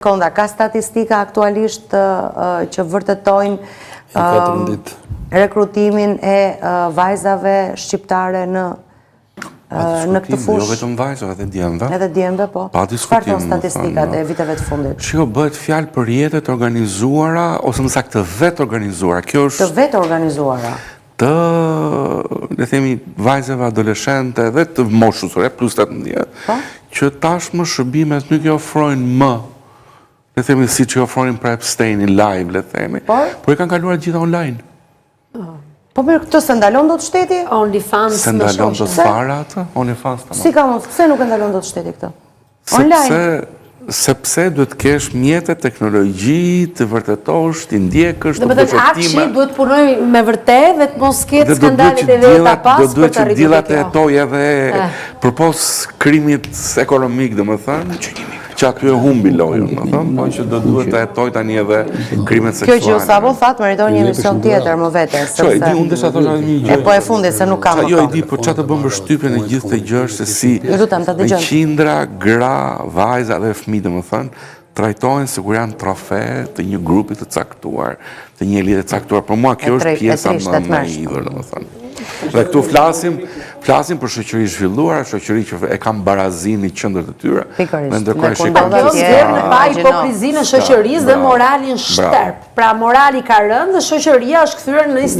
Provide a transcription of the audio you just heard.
Konda, ka statistika aktualisht që vërtetojnë rekrutimin e vajzave shqiptare në këtë fushë? Jo vetëm vajzave, edhe djemve. Edhe djemve, po. Pa diskutim. Çfarë thonë statistikat e viteve të fundit? Shiko, bëhet fjalë për jetët organizuara, ose më saktë të vetë organizuara. Kjo është të vetë organizuara. Të, le themi, vajzave adoleshente dhe të moshusore, plus 18, që tashmë shërbimet nuk i ofrojnë më, le themi, si që ofrojnë për Epstein live, le themi, por i kanë kaluar gjitha online. Po mirë, këtë se ndalon do të shteti? OnlyFans se ndalon do të fara atë? OnlyFans të më. Si ka mund, pse nuk e ndalon do të shteti këtë? Online? Sepse duhet kesh mjete, teknologji, të vërtetosh, të ndjekësh, të bësh optime. Akshi duhet punoj me vërtet dhe të mos ketë skandalet e veta pas për të arritur kjo. Do duhet që dillat e hetoj edhe përpos krimit ekonomik, dhe më thënë, që aty e humbi lojën, më thëmë, po që do duhet të hetoj tani edhe krimet seksuale. Kjo që Sabo thatë meriton një emision tjetër më vete. Qo, e di, unë desha thosha një gjë. E po e fundit, se nuk ka më Jo, e di, po që të bëmë shtypjen e gjithë të gjërë, se si në qindra, gra, vajza dhe fëmijë, dhe më thënë, trajtojnë se kur janë trofe të një grupi të caktuar, të një elite të caktuar. Për mua kjo është pjesa më e idhur, dhe më thënë. Dhe këtu flasim për shoqëri zhvilluar, shoqëri që e kam barazin i qendër të tyre. Pikërisht. Kjo zgjedh në pa hipokrizinë e shoqërisë dhe moralin shterp. Pra morali ka rënë dhe shoqëria është kthyer në